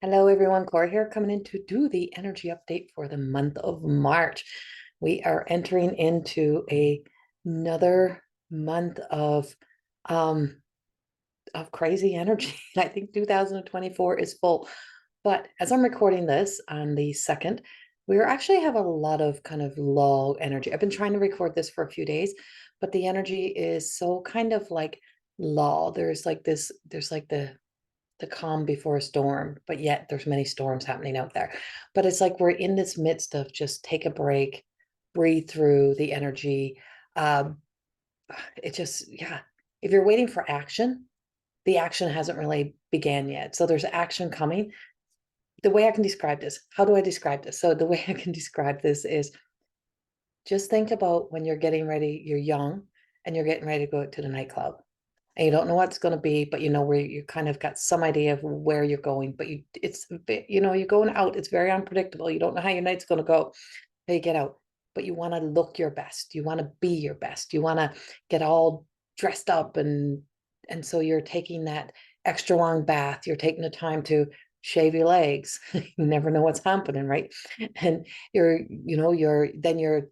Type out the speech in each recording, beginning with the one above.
Hello, everyone. Corey here, coming in to do the energy update for the month of March. We are entering into another month um of crazy energy. I think 2024 is full. But as I'm recording this on the 2nd, we actually have a lot of kind of low energy. I've been trying to record this for a few days, but the energy is so kind of like low. There's like the calm before a storm, but yet there's many storms happening out there. But it's like we're in this midst of just take a break, breathe through the energy. Um, it just, yeah. If you're waiting for action, the action hasn't really began yet. So there's action coming. The way I can describe this, how do I describe this? So the way I can describe this is just think about when you're getting ready, you're young and you're getting ready to go to the nightclub and you don't know what it's going to be, but you know where you kind of got some idea of where you're going, but you're going out. It's very unpredictable. You don't know how your night's going to go till you get out, but you want to look your best. You want to be your best. You want to get all dressed up and so you're taking that extra long bath. You're taking the time to shave your legs. You never know what's happening, right? And you're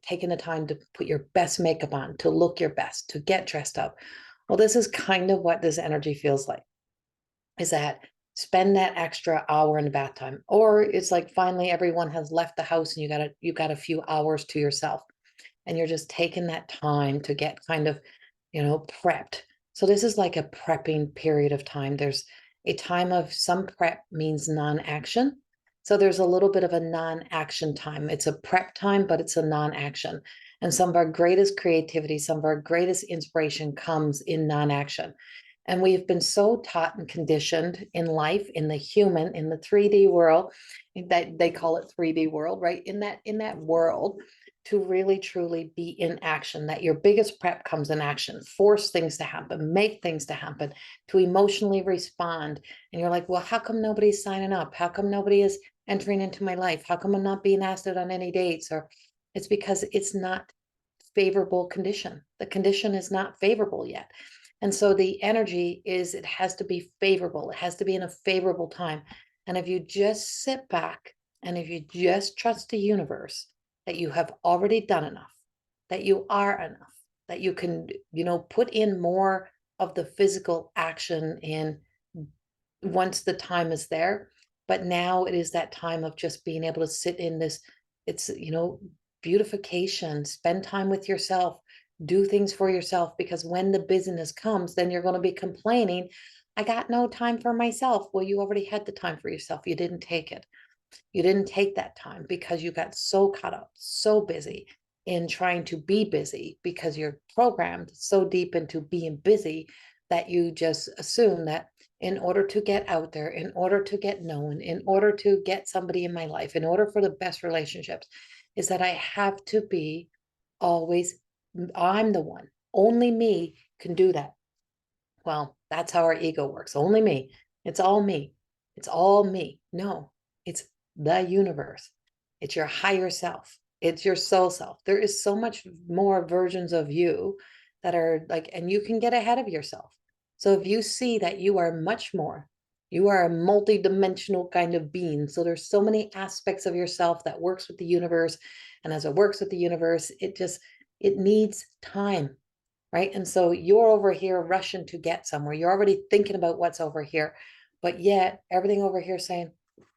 taking the time to put your best makeup on, to look your best, to get dressed up. Well, this is kind of what this energy feels like, is that spend that extra hour in the bath time. Or it's like finally everyone has left the house and you got a few hours to yourself. And you're just taking that time to get kind of, prepped. So this is like a prepping period of time. There's a time of some prep means non-action. So there's a little bit of a non-action time. It's a prep time, but it's a non-action. And some of our greatest creativity, some of our greatest inspiration comes in non-action. And we've been so taught and conditioned in life, in the human, in the 3D world, that they call it 3D world, right? In that world, to really truly be in action, that your biggest prep comes in action, force things to happen, make things to happen, to emotionally respond. And you're like, well, how come nobody's signing up? How come nobody is entering into my life? How come I'm not being asked out on any dates? Or it's because it's not favorable condition. The condition is not favorable yet. And so the energy is, it has to be favorable. It has to be in a favorable time. And if you just sit back and if you just trust the universe that you have already done enough, that you are enough, that you can, put in more of the physical action in once the time is there. But now it is that time of just being able to sit in this, it's, beautification, spend time with yourself, do things for yourself, because when the busyness comes, then you're going to be complaining, I got no time for myself. Well, you already had the time for yourself. You didn't take it. You didn't take that time because you got so caught up, so busy in trying to be busy, because you're programmed so deep into being busy that you just assume that in order to get out there, in order to get known, in order to get somebody in my life, in order for the best relationships, is that I have to be always, I'm the one. Only me can do that. Well, that's how our ego works. Only me. It's all me. It's all me. No, it's the universe. It's your higher self. It's your soul self. There is so much more versions of you that are like, and you can get ahead of yourself. So if you see that you are much more, you are a multi-dimensional kind of being. So there's so many aspects of yourself that works with the universe. And as it works with the universe, it needs time, right? And so you're over here rushing to get somewhere. You're already thinking about what's over here, but yet everything over here is saying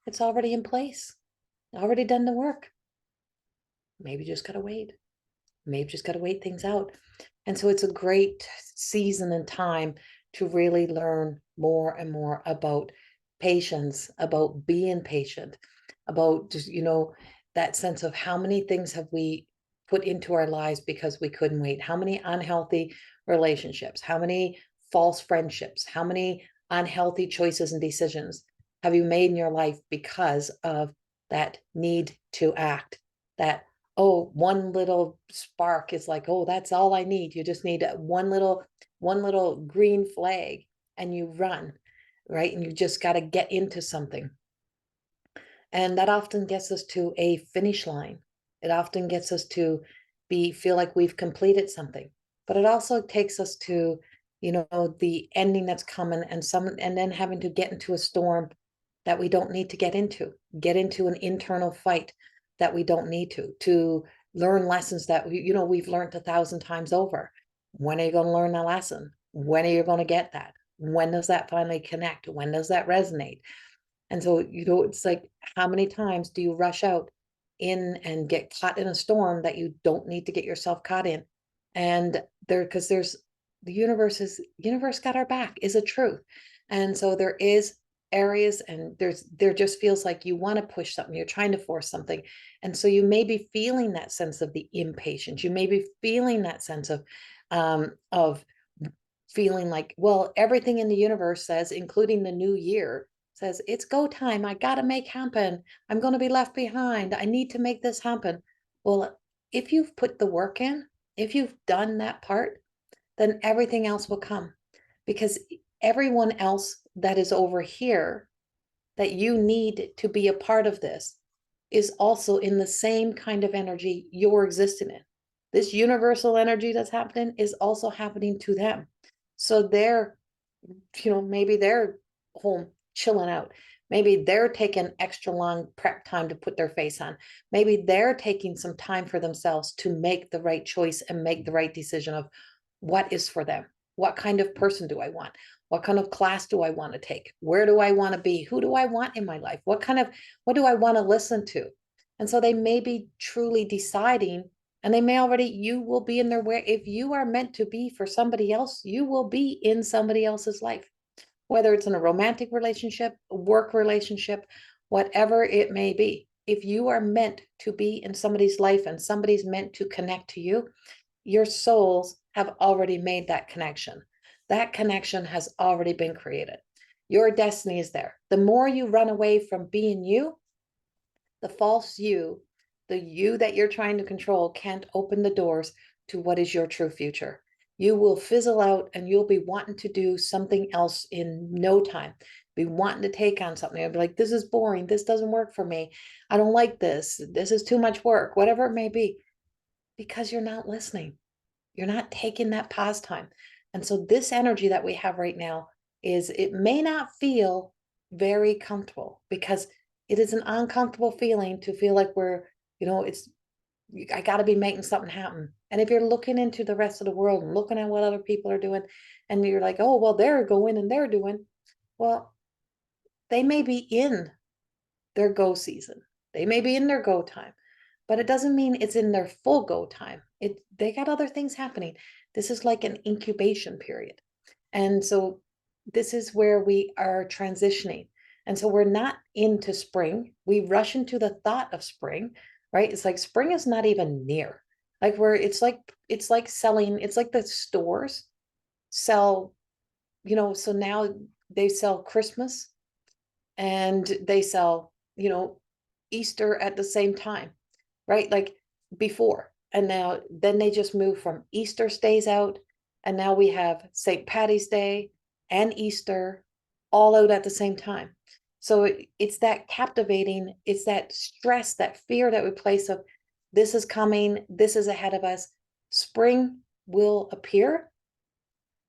it's already in place, already done the work. Maybe just got to wait. Maybe just got to wait things out. And so it's a great season and time to really learn more and more about patience, about being patient, about just, that sense of how many things have we put into our lives because we couldn't wait? How many unhealthy relationships? How many false friendships? How many unhealthy choices and decisions have you made in your life because of that need to act? That, oh, one little spark is like, oh, that's all I need. You just need one little green flag and you run, right? And you just got to get into something. And that often gets us to a finish line. It often gets us to feel like we've completed something. But it also takes us to, the ending that's coming, and then having to get into a storm that we don't need to get into an internal fight that we don't need to learn lessons that we've learned 1,000 times over. When are you going to learn that lesson? When are you going to get that? When does that finally connect? When does that resonate? And so, it's like, how many times do you rush out in and get caught in a storm that you don't need to get yourself caught in? And because the universe got our back is a truth. And so there is areas, and there just feels like you want to push something, you're trying to force something. And so you may be feeling that sense of the impatience. You may be feeling that sense of feeling like, well, everything in the universe says, including the new year, says it's go time. I got to make happen. I'm going to be left behind. I need to make this happen. Well, if you've put the work in, if you've done that part, then everything else will come, because everyone else that is over here that you need to be a part of this is also in the same kind of energy you're existing in. This universal energy that's happening is also happening to them. So maybe they're home chilling out. Maybe they're taking extra long prep time to put their face on. Maybe they're taking some time for themselves to make the right choice and make the right decision of what is for them. What kind of person do I want? What kind of class do I want to take? Where do I want to be? Who do I want in my life? What do I want to listen to? And so they may be truly deciding, and you will be in their way. If you are meant to be for somebody else, you will be in somebody else's life, whether it's in a romantic relationship, a work relationship, whatever it may be. If you are meant to be in somebody's life and somebody's meant to connect to you, your souls have already made that connection. That connection has already been created. Your destiny is there. The more you run away from being you, the false you, the you that you're trying to control, can't open the doors to what is your true future. You will fizzle out and you'll be wanting to do something else in no time. Be wanting to take on something. I'll be like, this is boring. This doesn't work for me. I don't like this. This is too much work, whatever it may be, because you're not listening. You're not taking that pause time. And so this energy that we have right now it may not feel very comfortable, because it is an uncomfortable feeling to feel like I got to be making something happen. And if you're looking into the rest of the world and looking at what other people are doing, and you're like, oh, well, they're going and they're doing, well, they may be in their go season. They may be in their go time, but it doesn't mean it's in their full go time. They got other things happening. This is like an incubation period. And so this is where we are transitioning. And so we're not into spring. We rush into the thought of spring, right? It's like spring is not even near. It's like selling, it's like the stores sell, so now they sell Christmas and they sell, Easter at the same time, right? Like before. And now then they just move from Easter stays out. And now we have St. Patty's Day and Easter all out at the same time. So it's that captivating, it's that stress, that fear that we place of this is coming, this is ahead of us. Spring will appear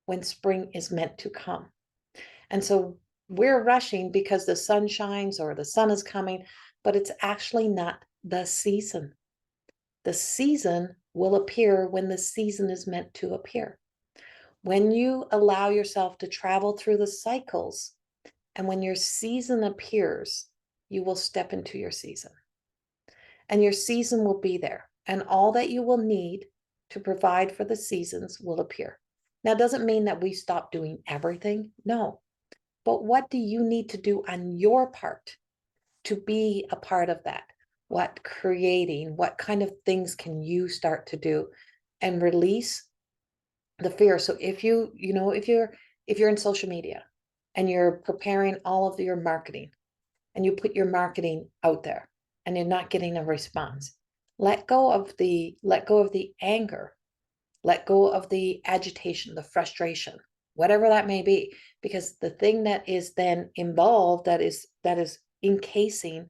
when spring is meant to come. And so we're rushing because the sun shines or the sun is coming, but it's actually not the season. The season will appear when the season is meant to appear. When you allow yourself to travel through the cycles, and when your season appears, you will step into your season. And your season will be there. And all that you will need to provide for the seasons will appear. Now, it doesn't mean that we stop doing everything. No. But what do you need to do on your part to be a part of that? What kind of things can you start to do and release the fear? So if you're in social media and you're preparing all of your marketing and you put your marketing out there and you're not getting a response, let go of the anger, let go of the agitation, the frustration, whatever that may be, because the thing that is then involved, that is encasing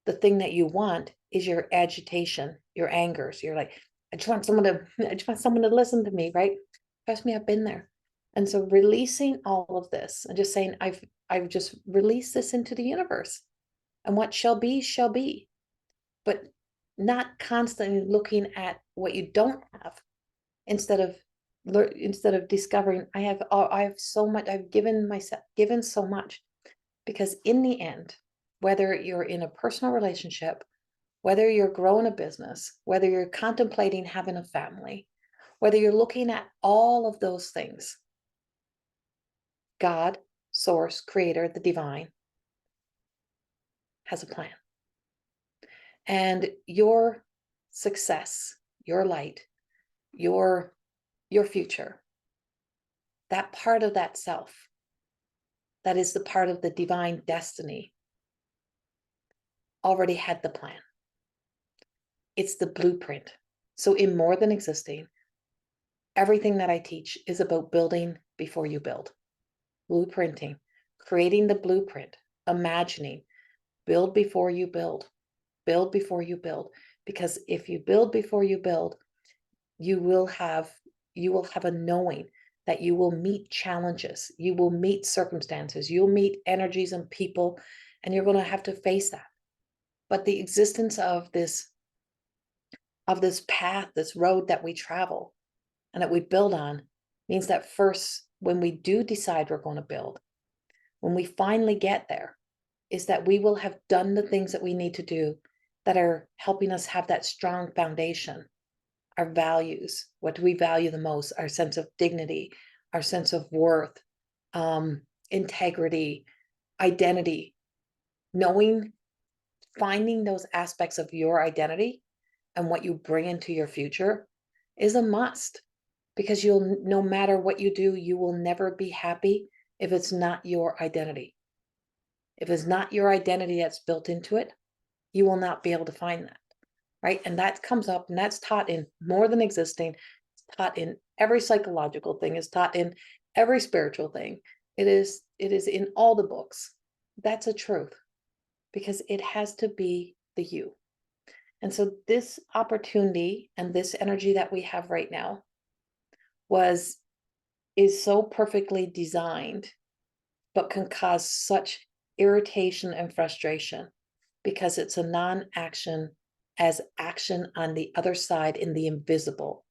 the thing that you want, is your agitation, your angers. You're like, I just want someone to listen to me, right? Trust me, I've been there. And so releasing all of this and just saying, I've just released this into the universe, and what shall be shall be. But not constantly looking at what you don't have, instead of discovering I have so much, I've given so much. Because in the end, whether you're in a personal relationship, whether you're growing a business, whether you're contemplating having a family, whether you're looking at all of those things, God, source, creator, the divine, has a plan. And your success, your light, your future, that part of that self, that is the part of the divine destiny, already had the plan. It's the blueprint. So in More Than Existing, everything that I teach is about building before you build. Blueprinting, creating the blueprint, imagining, build before you build. Build before you build. Because if you build before you build, you will have a knowing that you will meet challenges, you will meet circumstances, you'll meet energies and people, and you're going to have to face that. But the existence of this path, this road that we travel and that we build on, means that first, when we do decide we're going to build, when we finally get there, is that we will have done the things that we need to do that are helping us have that strong foundation. Our values, what do we value the most? Our sense of dignity, our sense of worth, integrity, identity. Finding those aspects of your identity and what you bring into your future is a must, because no matter what you do, you will never be happy if it's not your identity. If it's not your identity that's built into it, you will not be able to find that. Right? And that comes up, and that's taught in More Than Existing. It's taught in every psychological thing, it's taught in every spiritual thing. It is in all the books. That's a truth, because it has to be the you. And so this opportunity and this energy that we have right now is so perfectly designed, but can cause such irritation and frustration, because it's a non-action, as action on the other side in the invisible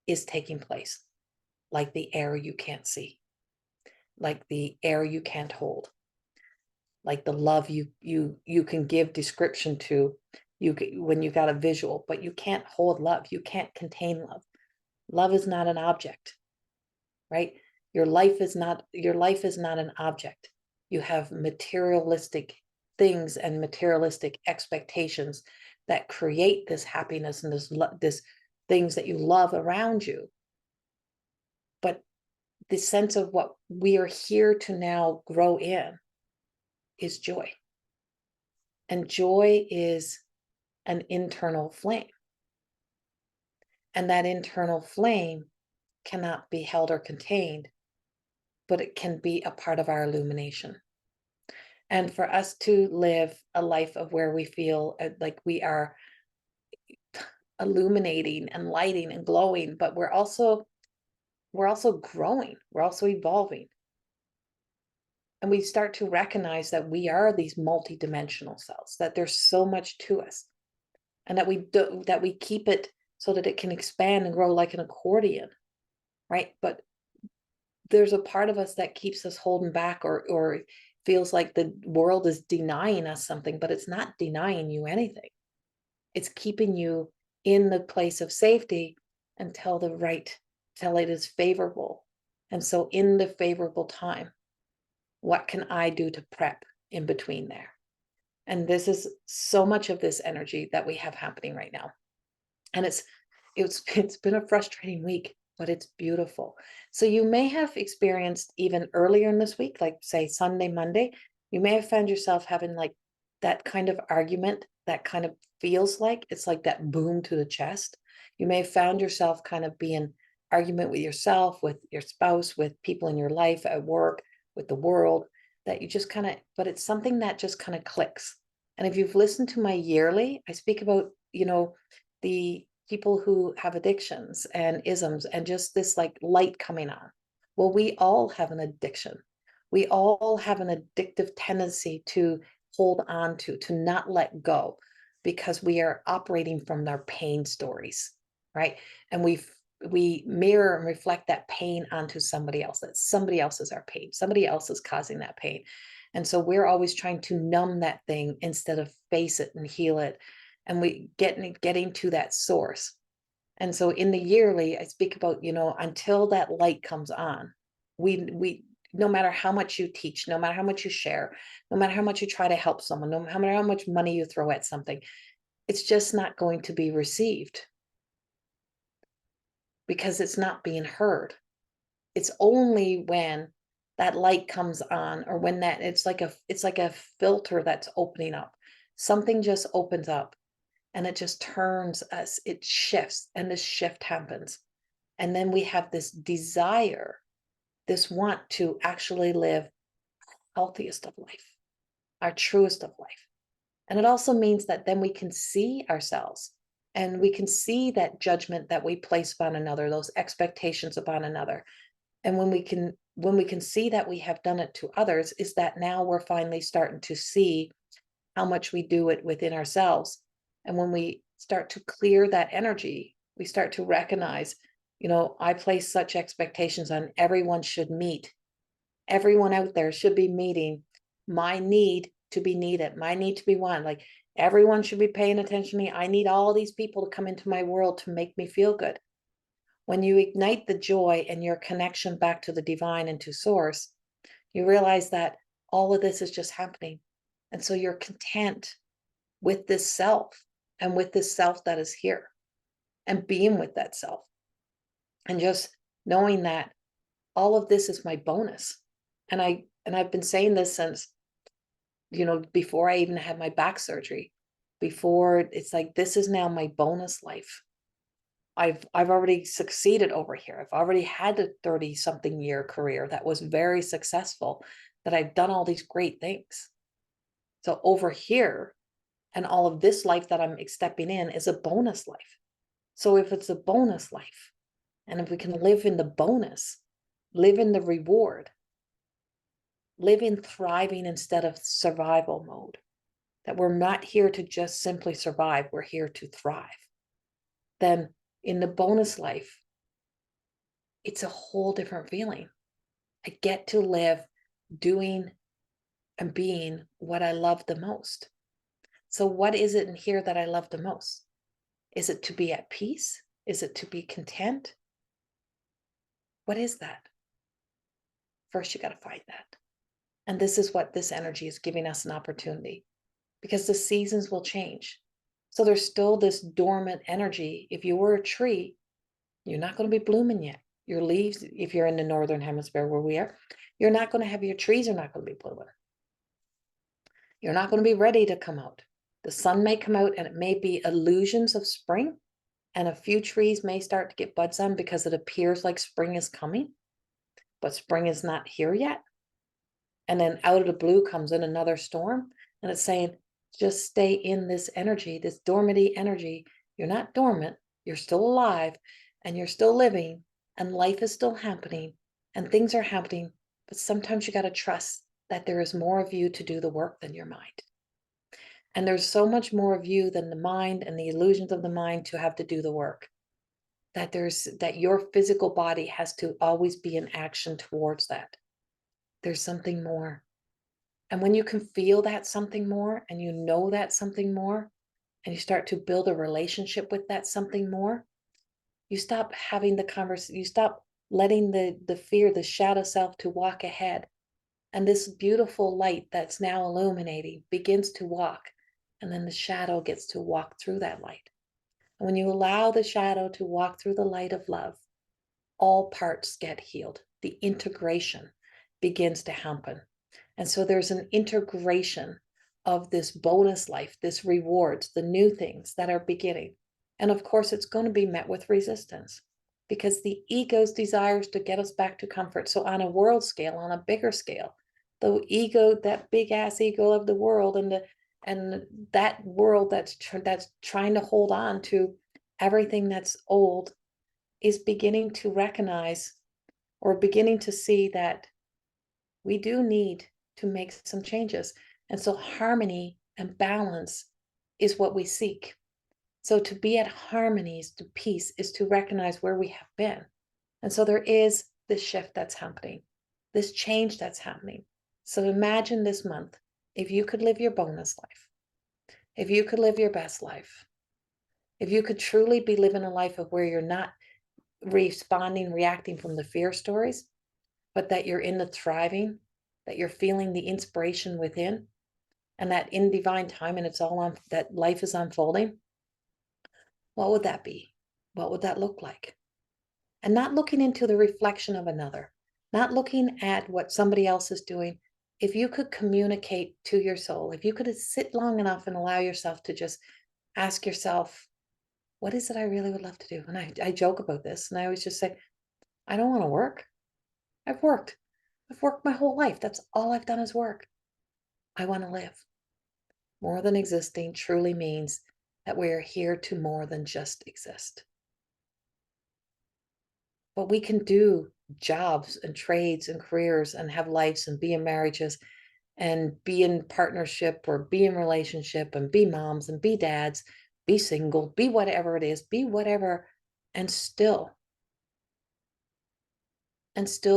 is taking place, like the air you can't see, like the air you can't hold, like the love you can give description to, when you got a visual, but you can't hold love, you can't contain love. Love is not an object, right? Your life is not an object. You have materialistic things and materialistic expectations that create this happiness and this things that you love around you. But the sense of what we are here to now grow in is joy. And joy is an internal flame. And that internal flame cannot be held or contained, but it can be a part of our illumination. And for us to live a life of where we feel like we are illuminating and lighting and glowing, but we're also growing, we're also evolving. And we start to recognize that we are these multidimensional cells, that there's so much to us, and that we keep it so that it can expand and grow like an accordion, right? But there's a part of us that keeps us holding back, or feels like the world is denying us something, but it's not denying you anything. It's keeping you in the place of safety until it is favorable. And so in the favorable time, what can I do to prep in between there? And this is so much of this energy that we have happening right now. And it's been a frustrating week, but it's beautiful. So you may have experienced, even earlier in this week, like say Sunday, Monday, you may have found yourself having like that kind of argument that kind of feels like it's like that boom to the chest. You may have found yourself kind of being argument with yourself, with your spouse, with people in your life, at work, with the world, that you just kind of, but it's something that just kind of clicks. And if you've listened to my yearly, I speak about, the people who have addictions and isms and just this like light coming on. Well, we all have an addiction. We all have an addictive tendency to hold on to not let go, because we are operating from their pain stories, right? And we mirror and reflect that pain onto somebody else. That somebody else is our pain. Somebody else is causing that pain. And so we're always trying to numb that thing instead of face it and heal it. And we getting to that source. And so in the yearly, I speak about, until that light comes on, we no matter how much you teach, no matter how much you share, no matter how much you try to help someone, no matter how much money you throw at something, it's just not going to be received because it's not being heard. It's only when that light comes on, or when that it's like a filter that's opening up. Something just opens up and it just turns us, it shifts, and this shift happens. And then we have this desire, this want to actually live healthiest of life, our truest of life. And it also means that then we can see ourselves, and we can see that judgment that we place upon another, those expectations upon another. And when we can see that we have done it to others, is that now we're finally starting to see how much we do it within ourselves. And when we start to clear that energy, we start to recognize, I place such expectations on everyone should meet. Everyone out there should be meeting my need to be needed, my need to be wanted. Like, everyone should be paying attention to me. I need all these people to come into my world to make me feel good. When you ignite the joy and your connection back to the divine and to source, you realize that all of this is just happening. And so you're content with this self, and with this self that is here, and being with that self, and just knowing that all of this is my bonus. And I've been saying this since, before I even had my back surgery, before, it's like, this is now my bonus life. I've already succeeded over here. I've already had a 30 something year career that was very successful, that I've done all these great things. So over here, and all of this life that I'm stepping in, is a bonus life. So if it's a bonus life, and if we can live in the bonus, live in the reward, live in thriving instead of survival mode, that we're not here to just simply survive, we're here to thrive, then in the bonus life, it's a whole different feeling. I get to live doing and being what I love the most. So what is it in here that I love the most? Is it to be at peace? Is it to be content? What is that? First, you got to find that. And this is what this energy is giving us an opportunity, because the seasons will change. So there's still this dormant energy. If you were a tree, you're not going to be blooming yet. Your leaves, if you're in the northern hemisphere where we are, you're not going to have, your trees are not going to be blooming. You're not going to be ready to come out. The sun may come out and it may be illusions of spring, and a few trees may start to get buds on because it appears like spring is coming, but spring is not here yet. And then out of the blue comes in another storm, and it's saying, just stay in this energy, this dormancy energy. You're not dormant, you're still alive, and you're still living, and life is still happening, and things are happening. But sometimes you got to trust that there is more of you to do the work than your mind. And there's so much more of you than the mind and the illusions of the mind to have to do the work. That your physical body has to always be in action towards that. There's something more. And when you can feel that something more, and you know that something more, and you start to build a relationship with that something more, you stop having the conversation, you stop letting the fear, the shadow self to walk ahead. And this beautiful light that's now illuminating begins to walk. And then the shadow gets to walk through that light. And when you allow the shadow to walk through the light of love, all parts get healed. The integration begins to happen. And so there's an integration of this bonus life, this rewards, the new things that are beginning. And of course, it's going to be met with resistance, because the ego's desires to get us back to comfort. So on a world scale, on a bigger scale, the ego, that big ass ego of the world, and that world that's trying to hold on to everything that's old, is beginning to recognize, or beginning to see, that We do need to make some changes. And so harmony and balance is what we seek. So to be at harmony, to peace, is to recognize where we have been. And so there is this shift that's happening, this change that's happening. So imagine this month, if you could live your bonus life, if you could live your best life, if you could truly be living a life of where you're not responding, reacting from the fear stories, but that you're in the thriving, that you're feeling the inspiration within, and that in divine time, and it's all on, that life is unfolding, what would that be? What would that look like? And not looking into the reflection of another, not looking at what somebody else is doing. If you could communicate to your soul, if you could sit long enough and allow yourself to just ask yourself, what is it I really would love to do? And I joke about this, and I always just say, I don't want to work. I've worked. I've worked my whole life. That's all I've done is work. I want to live. More than existing truly means that we are here to more than just exist. But we can do jobs and trades and careers and have lives and be in marriages and be in partnership or be in relationship and be moms and be dads, be single, be whatever it is, be whatever, and still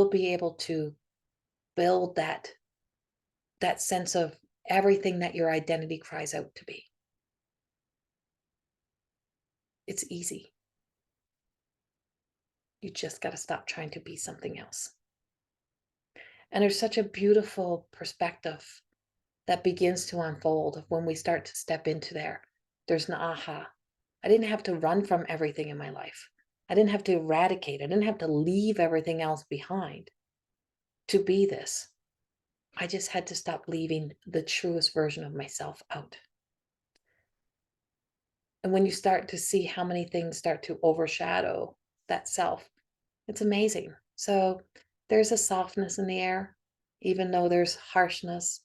be able to build that sense of everything that your identity cries out to be. It's easy. You just got to stop trying to be something else. And there's such a beautiful perspective that begins to unfold when we start to step into there. There's an aha. I didn't have to run from everything in my life. I didn't have to eradicate. I didn't have to leave everything else behind to be this. I just had to stop leaving the truest version of myself out. And when you start to see how many things start to overshadow that self, it's amazing. So there's a softness in the air, even though there's harshness,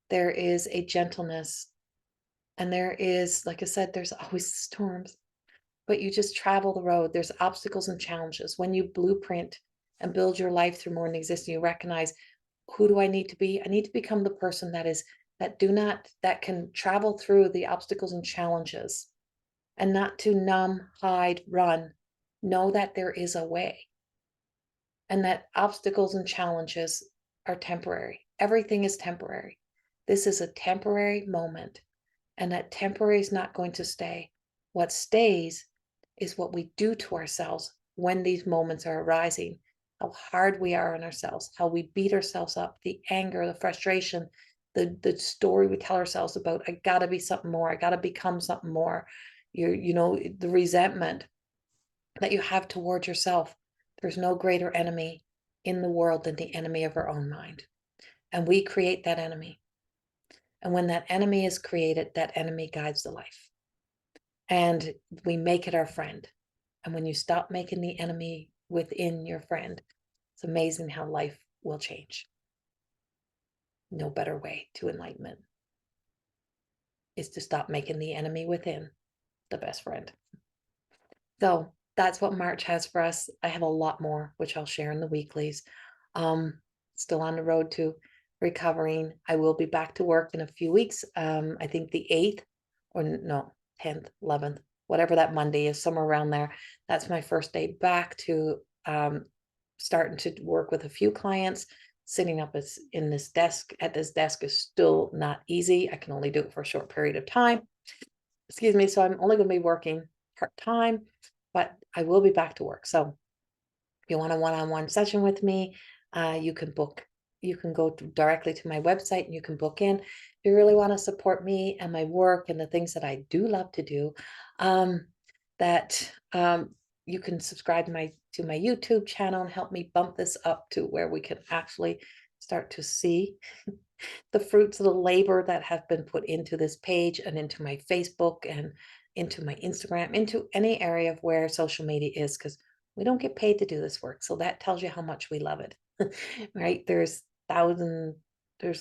there is a gentleness. And there is, like I said, there's always storms, but you just travel the road. There's obstacles and challenges. When you blueprint and build your life through more than existing, you recognize, who do I need to be? I need to become the person that can travel through the obstacles and challenges and not to numb, hide, run. Know that there is a way and that obstacles and challenges are temporary. Everything is temporary. This is a temporary moment, and that temporary is not going to stay. What stays is what we do to ourselves when these moments are arising, how hard we are on ourselves, how we beat ourselves up, the anger, the frustration, the story we tell ourselves about, I gotta be something more, I gotta become something more. The resentment that you have towards yourself. There's no greater enemy in the world than the enemy of our own mind. And we create that enemy. And when that enemy is created, that enemy guides the life. And we make it our friend. And when you stop making the enemy within your friend, it's amazing how life will change. No better way to enlightenment is to stop making the enemy within the best friend. So that's what March has for us. I have a lot more, which I'll share in the weeklies. Still on the road to recovering. I will be back to work in a few weeks. I think the 8th or no, 10th, 11th, whatever that Monday is, somewhere around there. That's my first day back to starting to work with a few clients. Sitting up in this desk at this desk is still not easy. I can only do it for a short period of time. Excuse me. So I'm only going to be working part-time, but I will be back to work. So if you want a one-on-one session with me, you can go directly to my website and you can book in. If you really want to support me and my work and the things that I do love to do, you can subscribe to my YouTube channel and help me bump this up to where we can actually start to see the fruits of the labor that have been put into this page and into my Facebook and into my Instagram, into any area of where social media is, because we don't get paid to do this work. So that tells you how much we love it, right? There's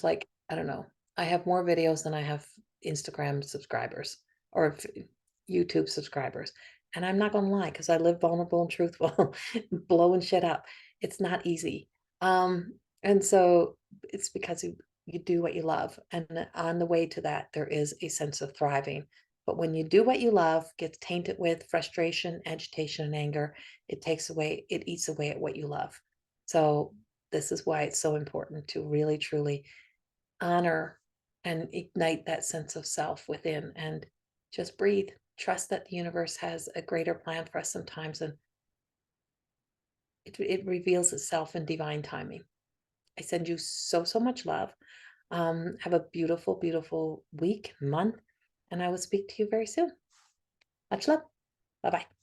like, I don't know, I have more videos than I have Instagram subscribers or YouTube subscribers. And I'm not going to lie, because I live vulnerable and truthful, blowing shit up. It's not easy. And so it's because you do what you love. And on the way to that, there is a sense of thriving. But when you do what you love, gets tainted with frustration, agitation, and anger, it eats away at what you love. So this is why it's so important to really, truly honor and ignite that sense of self within and just breathe. Trust that the universe has a greater plan for us sometimes, and it reveals itself in divine timing. I send you so, so much love. Have a beautiful, beautiful week, month, and I will speak to you very soon. Much love. Bye bye.